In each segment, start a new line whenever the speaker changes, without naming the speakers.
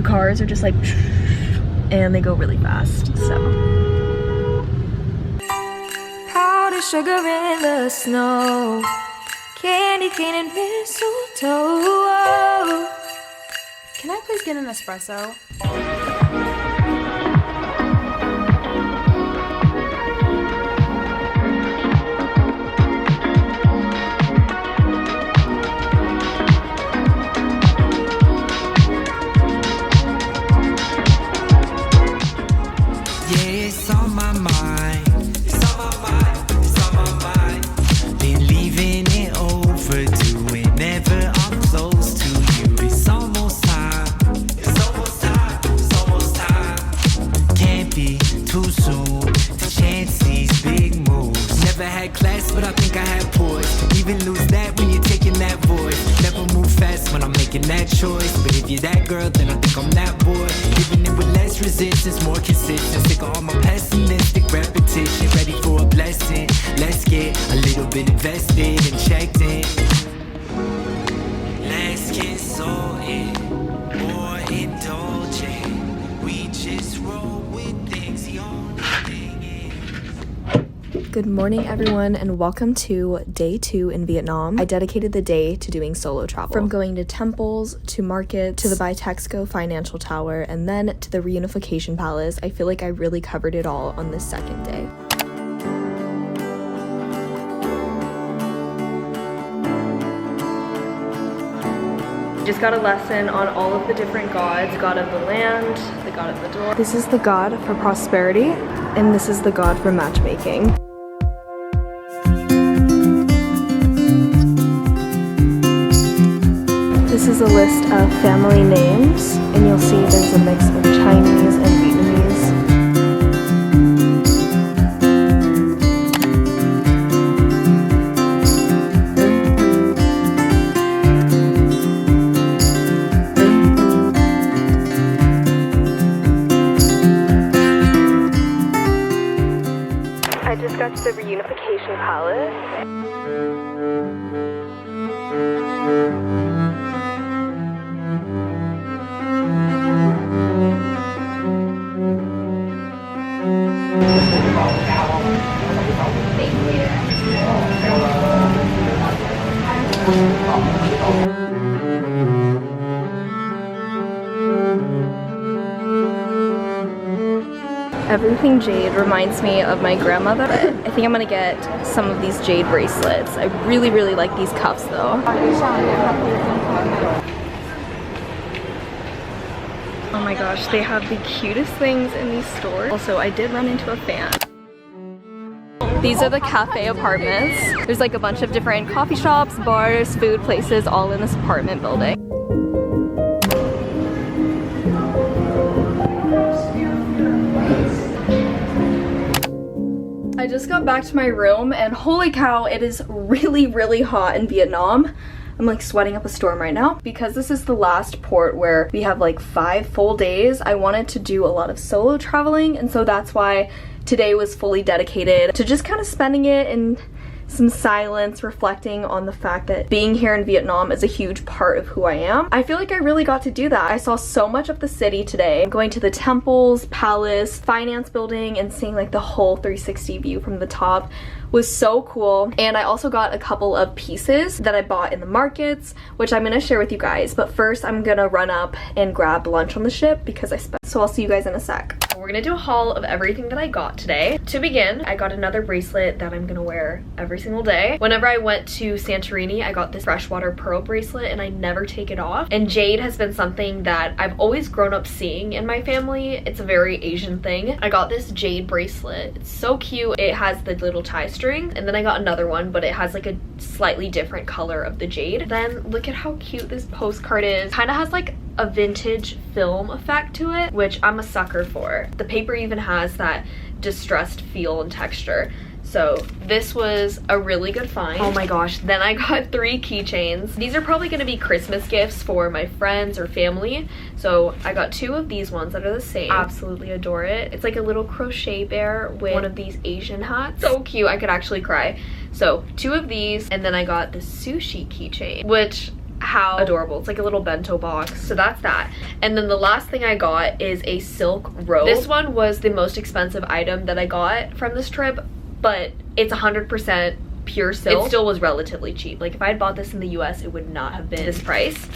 The cars are just like, and they go really fast, so.
Powder sugar in the snow, candy cane and mistletoe. Can I please get an espresso?
But I think I had poise. Even lose that when you're taking that voice. Never move fast when I'm making that choice. But if you're that girl, then I think I'm that boy. Living it with less resistance, more consistent. Sick of all my pessimistic repetition. Ready for a blessing. Let's get a little bit invested and checked in. Let's get sorted, more indulgent. We just roll with things. The only thing is.
Good morning, everyone, and welcome to day 2 in Vietnam. I dedicated the day to doing solo travel. From going to temples, to markets, to the Bitexco Financial Tower, and then to the Reunification Palace. I feel like I really covered it all on this second day. Just got a lesson on all of the different gods. God of the land, the god of the door. This is the god for prosperity, and this is the god for matchmaking. This is a list of family names, and you'll see there's a mix of Chinese and Vietnamese. I just got to the Reunification Palace. Everything jade reminds me of my grandmother. I think I'm gonna get some of these jade bracelets. I really like these cuffs though. Oh my gosh, they have the cutest things in these stores. Also, I did run into a fan. These are the cafe apartments. There's like a bunch of different coffee shops, bars, food places, all in this apartment building. I just got back to my room and holy cow, it is really hot in Vietnam. I'm like sweating up a storm right now. Because this is the last port where we have like 5 full days, I wanted to do a lot of solo traveling, and so that's why today was fully dedicated to just kind of spending it in some silence, reflecting on the fact that being here in Vietnam is a huge part of who I am. I feel like I really got to do that. I saw so much of the city today. Going to the temples, palace, finance building, and seeing like the whole 360 view from the top was so cool. And I also got a couple of pieces that I bought in the markets, which I'm gonna share with you guys. But first I'm gonna run up and grab lunch on the ship because I spent. So I'll see you guys in a sec. We're gonna do a haul of everything that I got today. To begin, I got another bracelet that I'm gonna wear every single day. Whenever I went to Santorini, I got this freshwater pearl bracelet and I never take it off. And jade has been something that I've always grown up seeing in my family. It's a very Asian thing. I got this jade bracelet. It's so cute. It has the little tie string, and then I got another one, but it has like a slightly different color of the jade. Then look at how cute this postcard is. Kind of has like a vintage film effect to it, which I'm a sucker for. The paper even has that distressed feel and texture. So this was a really good find. Oh my gosh, then I got 3 keychains. These are probably gonna be Christmas gifts for my friends or family. So I got 2 of these ones that are the same. Absolutely adore it. It's like a little crochet bear with one of these Asian hats. So cute, I could actually cry. So 2 of these, and then I got the sushi keychain, which how adorable. It's like a little bento box. So that's that. And then the last thing I got is a silk robe. This one was the most expensive item that I got from this trip, but it's 100% pure silk. It still was relatively cheap. Like if I had bought this in the US, it would not have been this price.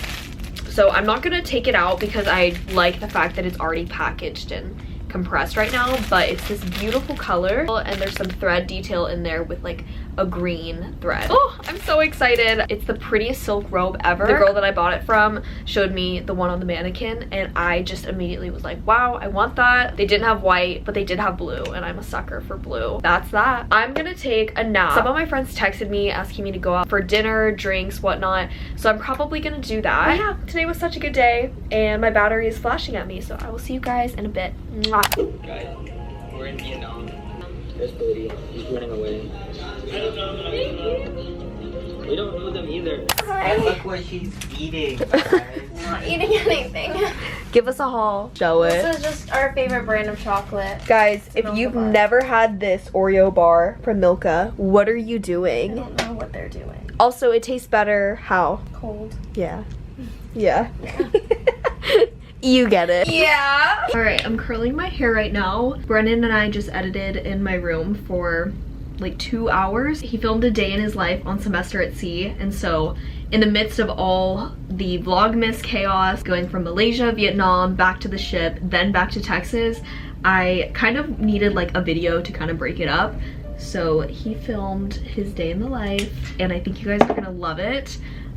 So I'm not gonna take it out because I like the fact that it's already packaged and compressed right now, but it's this beautiful color and there's some thread detail in there with like a green thread. Oh, I'm so excited. It's the prettiest silk robe ever. The girl that I bought it from showed me the one on the mannequin and I just immediately was like, wow, I want that. They didn't have white, but they did have blue and I'm a sucker for blue. That's that. I'm gonna take a nap. Some of my friends texted me asking me to go out for dinner, drinks, whatnot, so I'm probably gonna do that. But yeah, today was such a good day and my battery is flashing at me, so I will see you guys in a bit. Mwah.
Guys, we're in Vietnam. There's Bodhi. He's running away. We don't know them either.
Hi.
Look what she's eating, guys.
Not eating anything.
Give us a haul. Show it.
This is just our favorite brand of chocolate.
Guys, if
Milka
you've
bar.
never had this Oreo bar from Milka, what are you
I
doing?
don't know what they're doing.
Also, it tastes better. How?
Cold.
Yeah. Yeah. You get it.
Yeah.
Alright, I'm curling my hair right now. Brennan and I just edited in my room for like 2 hours. He filmed a day in his life on Semester at Sea, and so in the midst of all the Vlogmas chaos, going from Malaysia, Vietnam, back to the ship, then back to Texas, I kind of needed like a video to kind of break it up. So he filmed his day in the life, and I think you guys are gonna love it.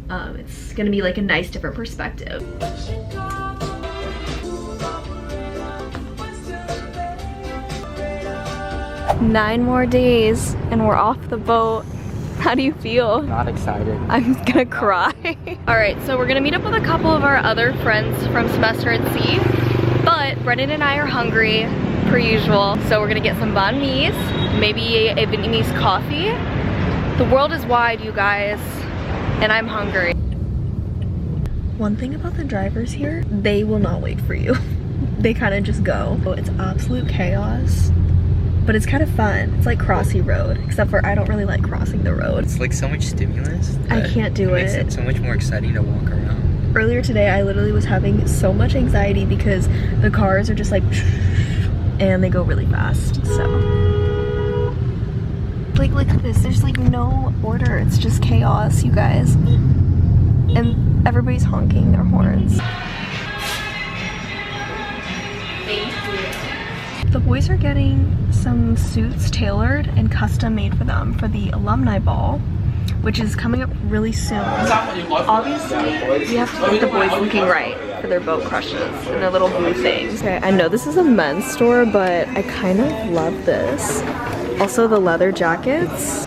It's gonna be like a nice different perspective. 9 more days and we're off the boat. How do you feel?
Not excited.
I'm gonna cry. Alright, so we're gonna meet up with a couple of our other friends from Semester at Sea, but Brennan and I are hungry, per usual, so we're gonna get some banh mi's, maybe a Vietnamese coffee. The world is wide, you guys, and I'm hungry. One thing about the drivers here, they will not wait for you. They kind of just go. It's absolute chaos. But it's kind of fun. It's like Crossy Road, except for I don't really like crossing the road.
It's like so much stimulus.
I can't do
Makes
it.
it so much more exciting to walk around.
Earlier today, I literally was having so much anxiety because the cars are just like, and they go really fast, so. Like, look at this. There's like no order. It's just chaos, you guys. And everybody's honking their horns. The boys are getting some suits tailored and custom made for them for the alumni ball, which is coming up really soon. Obviously, we have to get the boys looking right for their boat crushes and their little blue things. Okay, I know this is a men's store, but I kind of love this. Also, the leather jackets.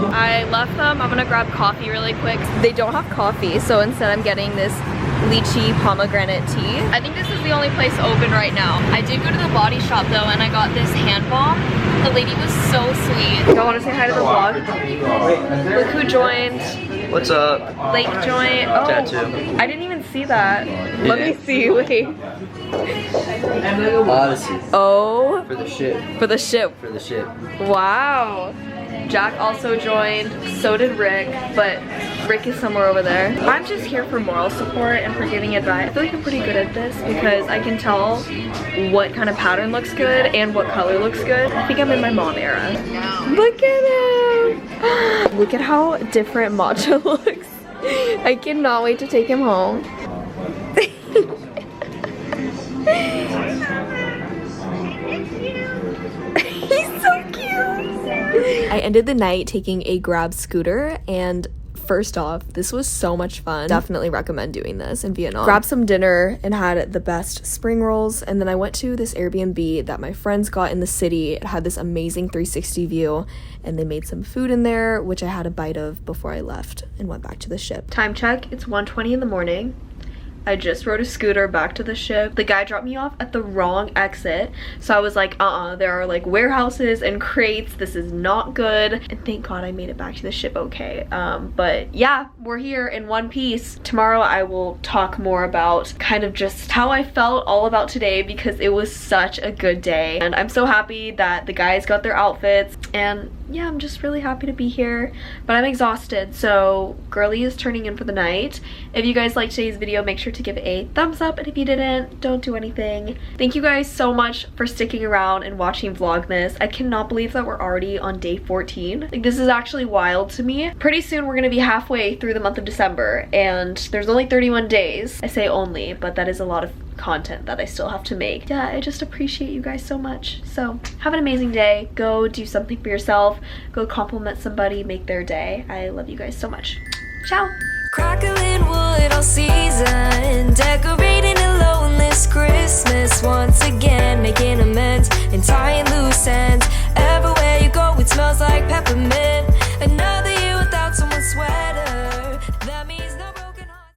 I left them. I'm gonna grab coffee really quick. They don't have coffee, so instead I'm getting this lychee pomegranate tea. I think this is the only place open right now. I did go to the body shop though, and I got this hand balm. The lady was so sweet. Y'all wanna say hi to the vlog? Look who joined.
What's up?
Lake joined. Oh,
Tattoo.
I didn't even see that. Let me see, wait.
Odyssey.
Oh,
For the ship.
for the ship.
For the ship.
Wow. Jack also joined, so did Rick, but Rick is somewhere over there. I'm just here for moral support and for giving advice. I feel like I'm pretty good at this because I can tell what kind of pattern looks good and what color looks good. I think I'm in my mom era. Look at him! Look at how different Matcha looks. I cannot wait to take him home. He's so cute! I ended the night taking a Grab scooter, and first off, this was so much fun. Definitely recommend doing this in Vietnam. Grabbed some dinner and had the best spring rolls, and then I went to this Airbnb that my friends got in the city. It had this amazing 360 view, and they made some food in there, which I had a bite of before I left and went back to the ship. Time check, it's 1:20 in the morning. I just rode a scooter back to the ship. The guy dropped me off at the wrong exit. So I was like, there are like warehouses and crates. This is not good. And thank God I made it back to the ship okay. But yeah, we're here in one piece. Tomorrow I will talk more about kind of just how I felt all about today because it was such a good day. And I'm so happy that the guys got their outfits. And yeah, I'm just really happy to be here, but I'm exhausted, so girly is turning in for the night. If you guys liked today's video, make sure to give it a thumbs up, and if you didn't, don't do anything. Thank you guys so much for sticking around and watching Vlogmas. I cannot believe that we're already on day 14. Like, this is actually wild to me. Pretty soon we're gonna be halfway through the month of December, and there's only 31 days. I say only, but that is a lot of content that I still have to make. Yeah, I just appreciate you guys so much. So have an amazing day. Go do something for yourself. Go compliment somebody, make their day. I love you guys so much. Ciao.
Crackling wood all season, decorating a lonely